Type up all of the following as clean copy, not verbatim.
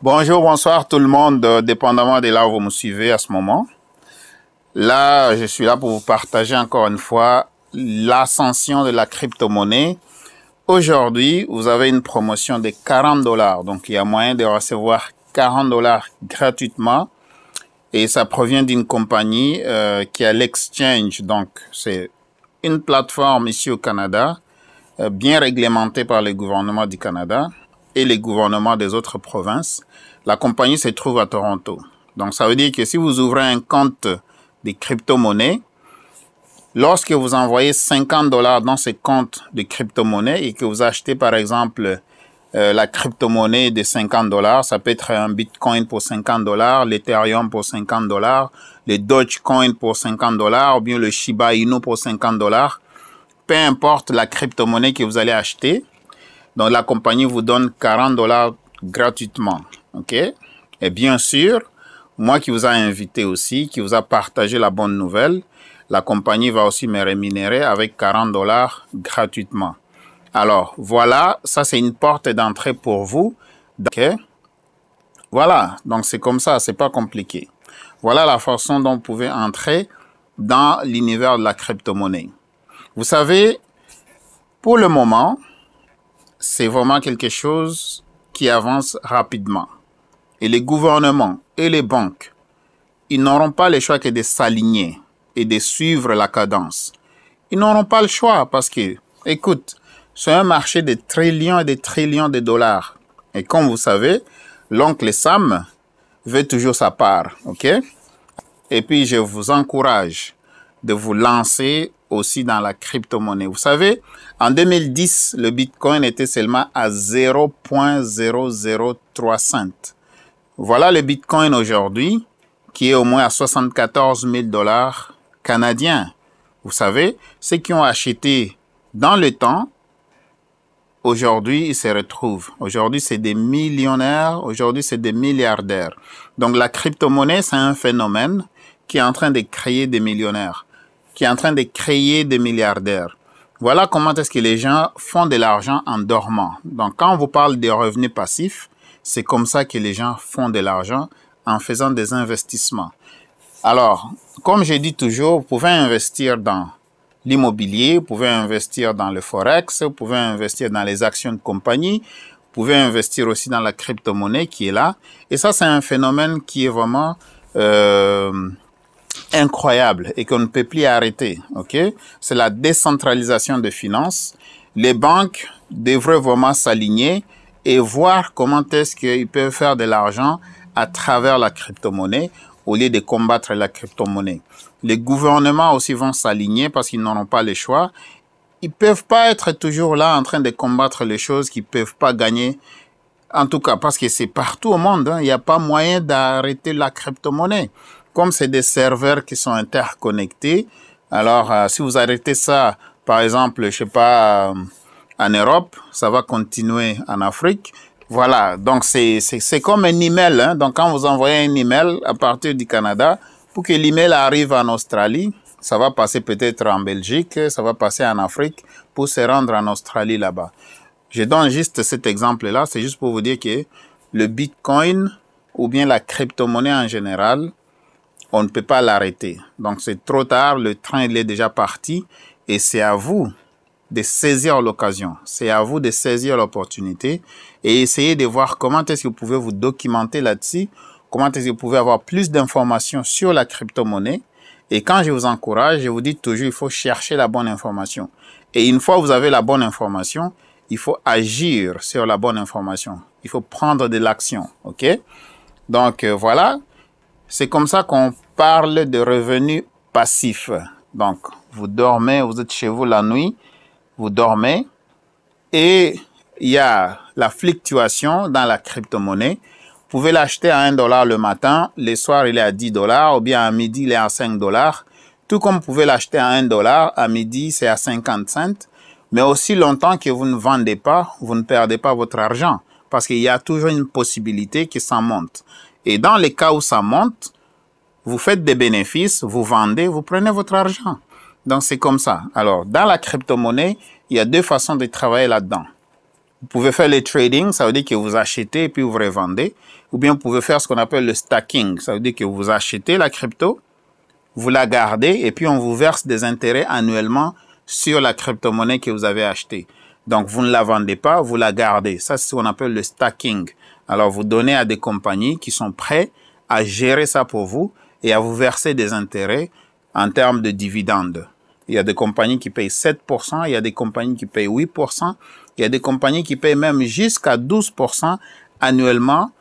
Bonjour, bonsoir tout le monde, dépendamment de là où vous me suivez à ce moment. Là, je suis là pour vous partager encore une fois l'ascension de la crypto-monnaie. Aujourd'hui, vous avez une promotion de 40 $. Donc, il y a moyen de recevoir 40 $ gratuitement. Et ça provient d'une compagnie qui a l'Exchange. Donc, c'est une plateforme ici au Canada, bien réglementée par le gouvernement du Canada et les gouvernements des autres provinces. La compagnie se trouve à Toronto. Donc, ça veut dire que si vous ouvrez un compte de crypto-monnaie, lorsque vous envoyez 50 $ dans ce compte de crypto-monnaie et que vous achetez, par exemple, la crypto-monnaie de 50 $, ça peut être un Bitcoin pour 50 $, l'Ethereum pour 50 $, le Dogecoin pour 50 $, ou bien le Shiba Inu pour 50 $. Peu importe la crypto-monnaie que vous allez acheter, donc la compagnie vous donne 40 $ gratuitement. OK? Et bien sûr, moi qui vous a invité aussi, qui vous a partagé la bonne nouvelle, la compagnie va aussi me rémunérer avec 40 $ gratuitement. Alors, voilà, ça c'est une porte d'entrée pour vous. OK? Voilà, donc c'est comme ça, c'est pas compliqué. Voilà la façon dont vous pouvez entrer dans l'univers de la crypto-monnaie. Vous savez, pour le moment, c'est vraiment quelque chose qui avance rapidement. Et les gouvernements et les banques, ils n'auront pas le choix que de s'aligner et de suivre la cadence. Ils n'auront pas le choix parce que, écoute, c'est un marché de trillions et de trillions de dollars. Et comme vous savez, l'oncle Sam veut toujours sa part, OK? Et puis, je vous encourage de vous lancer aussi dans la crypto-monnaie. Vous savez, en 2010, le Bitcoin était seulement à 0,003 cents. Voilà le Bitcoin aujourd'hui, qui est au moins à 74 000 $ canadiens. Vous savez, ceux qui ont acheté dans le temps, aujourd'hui, ils se retrouvent. Aujourd'hui, c'est des millionnaires. Aujourd'hui, c'est des milliardaires. Donc, la crypto-monnaie, c'est un phénomène qui est en train de créer des millionnaires, qui est en train de créer des milliardaires. Voilà comment est-ce que les gens font de l'argent en dormant. Donc, quand on vous parle des revenus passifs, c'est comme ça que les gens font de l'argent en faisant des investissements. Alors, comme je dis toujours, vous pouvez investir dans l'immobilier, vous pouvez investir dans le forex, vous pouvez investir dans les actions de compagnie, vous pouvez investir aussi dans la crypto-monnaie qui est là. Et ça, c'est un phénomène qui est vraiment incroyable et qu'on ne peut plus arrêter. OK? C'est la décentralisation des finances. Les banques devraient vraiment s'aligner et voir comment est-ce qu'ils peuvent faire de l'argent à travers la crypto-monnaie au lieu de combattre la crypto-monnaie. Les gouvernements aussi vont s'aligner parce qu'ils n'auront pas le choix. Ils ne peuvent pas être toujours là en train de combattre les choses qu'ils ne peuvent pas gagner. En tout cas, parce que c'est partout au monde. Il n'y a pas moyen d'arrêter la crypto-monnaie. Comme c'est des serveurs qui sont interconnectés, alors si vous arrêtez ça, par exemple, je sais pas, en Europe, ça va continuer en Afrique. Voilà, donc c'est comme un email. Hein? Donc quand vous envoyez un email à partir du Canada, pour que l'email arrive en Australie, ça va passer peut-être en Belgique, ça va passer en Afrique pour se rendre en Australie là-bas. Je donne juste cet exemple-là, c'est juste pour vous dire que le Bitcoin ou bien la crypto-monnaie en général, on ne peut pas l'arrêter. Donc c'est trop tard, le train il est déjà parti et c'est à vous de saisir l'occasion. C'est à vous de saisir l'opportunité et essayer de voir comment est-ce que vous pouvez vous documenter là-dessus, comment est-ce que vous pouvez avoir plus d'informations sur la crypto-monnaie. Et quand je vous encourage, je vous dis toujours, il faut chercher la bonne information. Et une fois que vous avez la bonne information, il faut agir sur la bonne information. Il faut prendre de l'action. OK? Donc, voilà. C'est comme ça qu'on parle de revenus passifs. Donc, vous dormez, vous êtes chez vous la nuit, vous dormez et il y a la fluctuation dans la crypto-monnaie. Vous pouvez l'acheter à 1 $ le matin, le soir il est à 10 $ ou bien à midi il est à 5 $. Tout comme vous pouvez l'acheter à 1 $, à midi c'est à 50 cents. Mais aussi longtemps que vous ne vendez pas, vous ne perdez pas votre argent parce qu'il y a toujours une possibilité que ça monte. Et dans les cas où ça monte, vous faites des bénéfices, vous vendez, vous prenez votre argent. Donc, c'est comme ça. Alors, dans la crypto-monnaie, il y a deux façons de travailler là-dedans. Vous pouvez faire les trading, ça veut dire que vous achetez et puis vous revendez. Ou bien vous pouvez faire ce qu'on appelle le stacking, ça veut dire que vous achetez la crypto, vous la gardez et puis on vous verse des intérêts annuellement sur la crypto-monnaie que vous avez achetée. Donc, vous ne la vendez pas, vous la gardez. Ça, c'est ce qu'on appelle le stacking. Alors, vous donnez à des compagnies qui sont prêtes à gérer ça pour vous et à vous verser des intérêts en termes de dividendes. Il y a des compagnies qui payent 7%, il y a des compagnies qui payent 8%, il y a des compagnies qui payent même jusqu'à 12% annuellement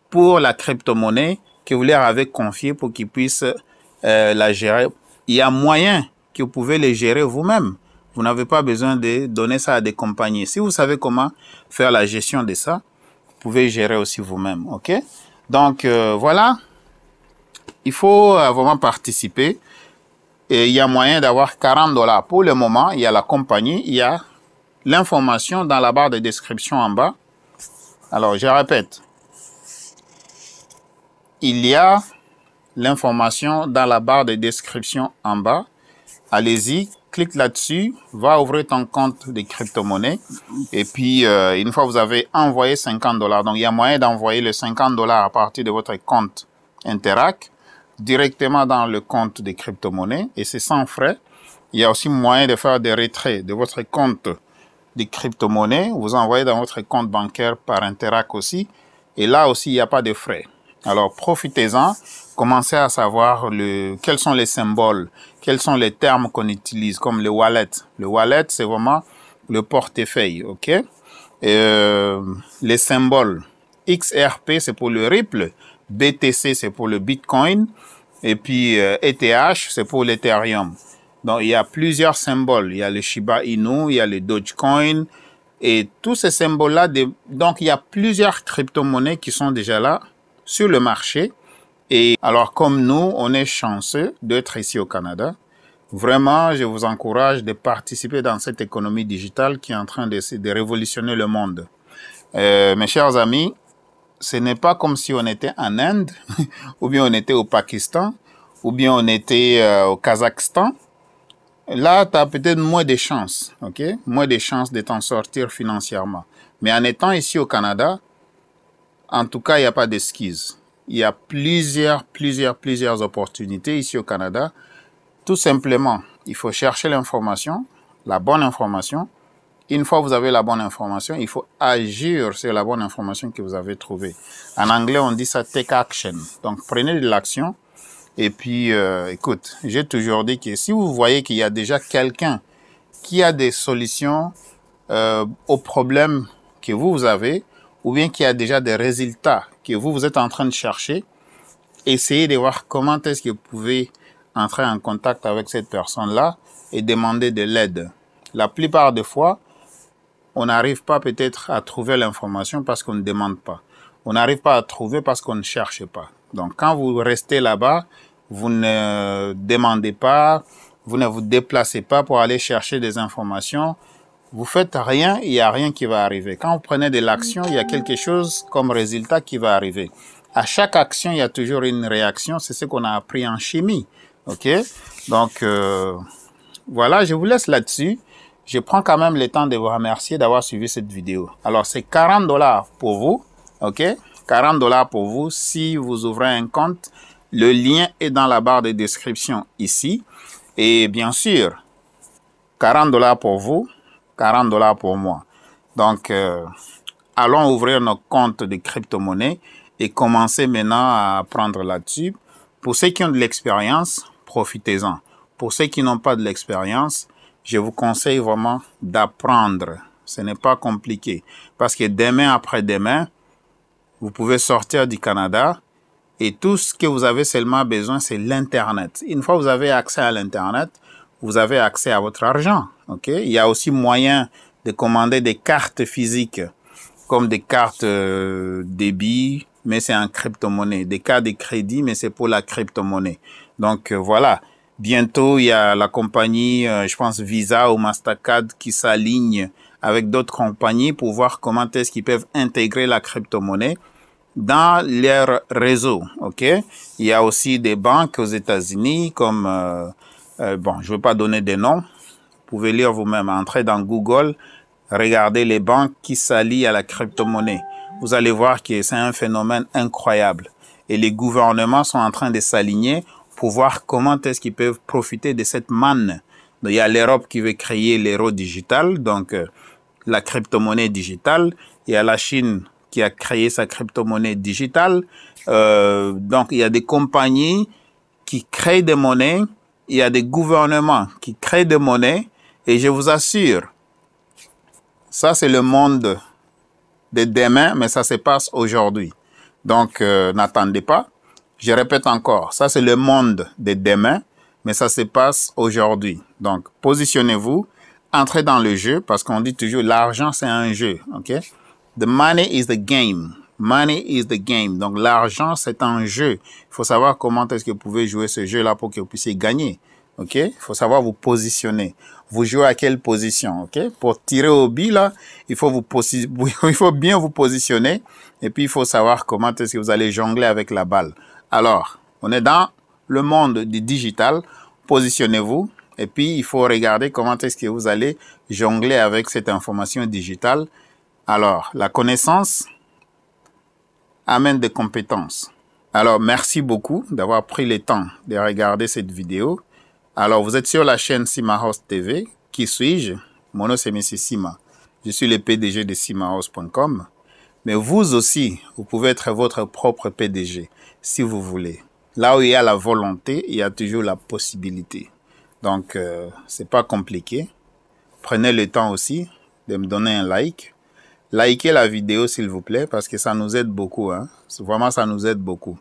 pour la crypto-monnaie que vous leur avez confiée pour qu'ils puissent la gérer. Il y a moyen que vous pouvez les gérer vous-même. Vous n'avez pas besoin de donner ça à des compagnies. Si vous savez comment faire la gestion de ça, vous pouvez gérer aussi vous-même. OK? Donc, voilà. Il faut vraiment participer. Et il y a moyen d'avoir 40 $. Pour le moment, il y a la compagnie, il y a l'information dans la barre de description en bas. Alors, je répète. Il y a l'information dans la barre de description en bas. Allez-y, clique là-dessus, va ouvrir ton compte de crypto-monnaie. Et puis, une fois que vous avez envoyé 50 $, donc il y a moyen d'envoyer les 50 $ à partir de votre compte Interac directement dans le compte de crypto-monnaie et c'est sans frais. Il y a aussi moyen de faire des retraits de votre compte de crypto-monnaie. Vous envoyez dans votre compte bancaire par Interac aussi. Et là aussi, il n'y a pas de frais. Alors, profitez-en. Commencez à savoir quels sont les symboles, quels sont les termes qu'on utilise, comme le wallet. Le wallet, c'est vraiment le portefeuille, OK? Les symboles. XRP, c'est pour le Ripple. BTC, c'est pour le Bitcoin. Et puis, ETH, c'est pour l'Ethereum. Donc, il y a plusieurs symboles. Il y a le Shiba Inu, il y a le Dogecoin. Et tous ces symboles-là, donc, il y a plusieurs crypto-monnaies qui sont déjà là sur le marché. Et alors, comme nous, on est chanceux d'être ici au Canada. Vraiment, je vous encourage de participer dans cette économie digitale qui est en train de révolutionner le monde. Mes chers amis, ce n'est pas comme si on était en Inde, ou bien on était au Pakistan, ou bien on était au Kazakhstan. Là, tu as peut-être moins de chances, ok? Moins de chances de t'en sortir financièrement. Mais en étant ici au Canada, en tout cas, il n'y a pas d'esquisse. Il y a plusieurs opportunités ici au Canada. Tout simplement, il faut chercher l'information, la bonne information. Une fois que vous avez la bonne information, il faut agir sur la bonne information que vous avez trouvée. En anglais, on dit ça « take action ». Donc, prenez de l'action. Et puis, écoute, j'ai toujours dit que si vous voyez qu'il y a déjà quelqu'un qui a des solutions aux problèmes que vous avez, ou bien qui a déjà des résultats que vous êtes en train de chercher, essayez de voir comment est-ce que vous pouvez entrer en contact avec cette personne-là et demander de l'aide. La plupart des fois, on n'arrive pas peut-être à trouver l'information parce qu'on ne demande pas. On n'arrive pas à trouver parce qu'on ne cherche pas. Donc, quand vous restez là-bas, vous ne demandez pas, vous ne vous déplacez pas pour aller chercher des informations. Vous faites rien, il n'y a rien qui va arriver. Quand vous prenez de l'action, il y a quelque chose comme résultat qui va arriver. À chaque action, il y a toujours une réaction. C'est ce qu'on a appris en chimie. OK? Donc, voilà, je vous laisse là-dessus. Je prends quand même le temps de vous remercier d'avoir suivi cette vidéo. Alors, c'est 40 $ pour vous. OK? 40 $ pour vous si vous ouvrez un compte. Le lien est dans la barre de description ici. Et bien sûr, 40 $ pour vous, 40 $ pour moi. Donc, allons ouvrir nos comptes de crypto-monnaie et commencer maintenant à apprendre là-dessus. Pour ceux qui ont de l'expérience, profitez-en. Pour ceux qui n'ont pas de l'expérience, je vous conseille vraiment d'apprendre. Ce n'est pas compliqué. Parce que demain après-demain, vous pouvez sortir du Canada et tout ce que vous avez seulement besoin, c'est l'Internet. Une fois que vous avez accès à l'Internet, vous avez accès à votre argent. Okay? Il y a aussi moyen de commander des cartes physiques, comme des cartes débit, mais c'est en crypto-monnaie. Des cartes de crédit, mais c'est pour la crypto-monnaie. Donc, voilà. Bientôt, il y a la compagnie, je pense Visa ou Mastercard qui s'aligne avec d'autres compagnies pour voir comment est-ce qu'ils peuvent intégrer la crypto-monnaie dans leur réseau. OK? Il y a aussi des banques aux États-Unis comme, bon, je ne veux pas donner des noms. Vous pouvez lire vous-même, entrez dans Google, Regardez les banques qui s'allient à la crypto-monnaie. Vous allez voir que c'est un phénomène incroyable. Et les gouvernements sont en train de s'aligner pour voir comment est-ce qu'ils peuvent profiter de cette manne. Donc, il y a l'Europe qui veut créer l'euro digital, donc la crypto-monnaie digitale. Il y a la Chine qui a créé sa crypto-monnaie digitale. Donc, il y a des compagnies qui créent des monnaies. Il y a des gouvernements qui créent des monnaies. Et je vous assure, ça, c'est le monde de demain, mais ça se passe aujourd'hui. Donc, n'attendez pas. Je répète encore, ça, c'est le monde de demain, mais ça se passe aujourd'hui. Donc, positionnez-vous, entrez dans le jeu, parce qu'on dit toujours, l'argent, c'est un jeu, OK? The money is the game. Money is the game. Donc, l'argent, c'est un jeu. Il faut savoir comment est-ce que vous pouvez jouer ce jeu-là pour que vous puissiez gagner. OK? Il faut savoir vous positionner. Vous jouez à quelle position? OK? Pour tirer au but, là, il faut bien vous positionner. Et puis, il faut savoir comment est-ce que vous allez jongler avec la balle. Alors, on est dans le monde du digital. Positionnez-vous. Et puis, il faut regarder comment est-ce que vous allez jongler avec cette information digitale. Alors, la connaissance amène des compétences. Alors, merci beaucoup d'avoir pris le temps de regarder cette vidéo. Alors, vous êtes sur la chaîne Simahouse TV. Qui suis-je? Mon nom, c'est M. Sima. Je suis le PDG de simahouse.com. Mais vous aussi, vous pouvez être votre propre PDG, si vous voulez. Là où il y a la volonté, il y a toujours la possibilité. Donc, c'est pas compliqué. Prenez le temps aussi de me donner un like. Likez la vidéo, s'il vous plaît, parce que ça nous aide beaucoup. Hein? Vraiment, ça nous aide beaucoup.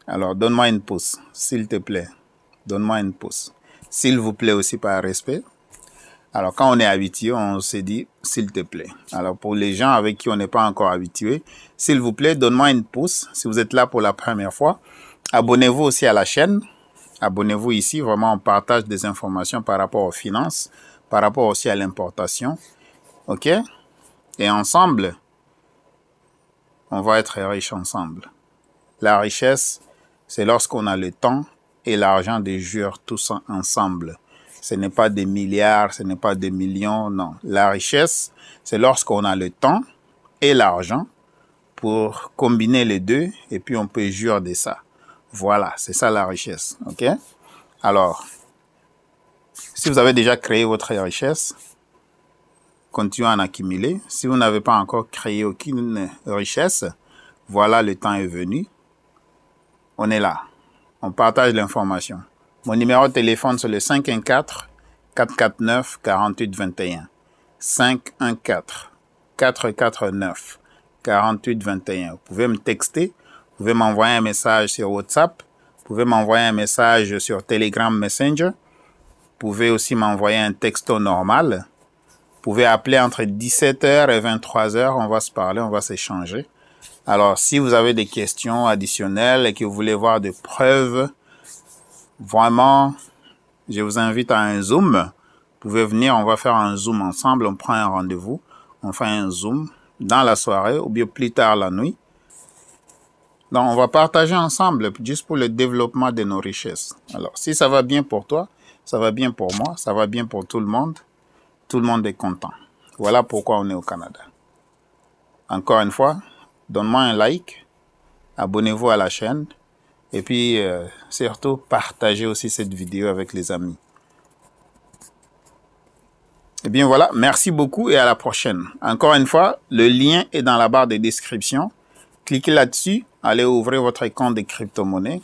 Alors, donne-moi une pouce, s'il te plaît. Donne-moi une pouce. S'il vous plaît aussi, par respect. Alors, quand on est habitué, on se dit, s'il te plaît. Alors, pour les gens avec qui on n'est pas encore habitué, s'il vous plaît, donne-moi une pouce. Si vous êtes là pour la première fois, abonnez-vous aussi à la chaîne. Abonnez-vous ici. Vraiment, on partage des informations par rapport aux finances, par rapport aussi à l'importation. OK? Et ensemble, on va être riche ensemble. La richesse, c'est lorsqu'on a le temps et l'argent de jouer tous ensemble. Ce n'est pas des milliards, ce n'est pas des millions, non. La richesse, c'est lorsqu'on a le temps et l'argent pour combiner les deux et puis on peut jouir de ça. Voilà, c'est ça la richesse, OK? Alors, si vous avez déjà créé votre richesse, continuez à en accumuler. Si vous n'avez pas encore créé aucune richesse, voilà, le temps est venu. On est là. On partage l'information. Mon numéro de téléphone, c'est le 514-449-4821. 514-449-4821. Vous pouvez me texter. Vous pouvez m'envoyer un message sur WhatsApp. Vous pouvez m'envoyer un message sur Telegram Messenger. Vous pouvez aussi m'envoyer un texto normal. Vous pouvez appeler entre 17h et 23h. On va se parler, on va s'échanger. Alors, si vous avez des questions additionnelles et que vous voulez voir des preuves, vraiment, je vous invite à un Zoom. Vous pouvez venir, on va faire un Zoom ensemble. On prend un rendez-vous. On fait un Zoom dans la soirée ou bien plus tard la nuit. Donc, on va partager ensemble juste pour le développement de nos richesses. Alors, si ça va bien pour toi, ça va bien pour moi, ça va bien pour tout le monde est content. Voilà pourquoi on est au Canada. Encore une fois, donne-moi un like, abonnez-vous à la chaîne et puis surtout partagez aussi cette vidéo avec les amis. Et bien voilà, merci beaucoup et à la prochaine. Encore une fois, le lien est dans la barre de description. Cliquez là-dessus, allez ouvrir votre compte de crypto-monnaie,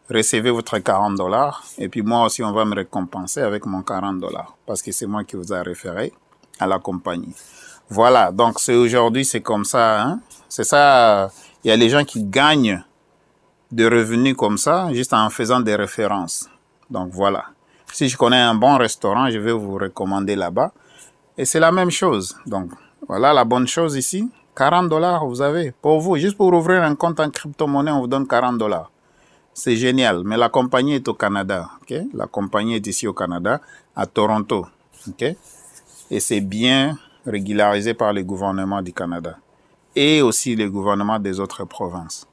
recevez votre $40 et puis moi aussi on va me récompenser avec mon $40 parce que c'est moi qui vous ai référé à la compagnie. Voilà, donc aujourd'hui c'est comme ça, hein? C'est ça, il y a les gens qui gagnent de revenus comme ça juste en faisant des références. Donc voilà, si je connais un bon restaurant, je vais vous recommander là-bas et c'est la même chose. Donc voilà la bonne chose ici, $40 vous avez pour vous, juste pour ouvrir un compte en crypto-monnaie, on vous donne $40. C'est génial, mais la compagnie est au Canada, ok? La compagnie est ici au Canada, à Toronto, ok? Et c'est bien régularisé par le gouvernement du Canada et aussi le gouvernement des autres provinces.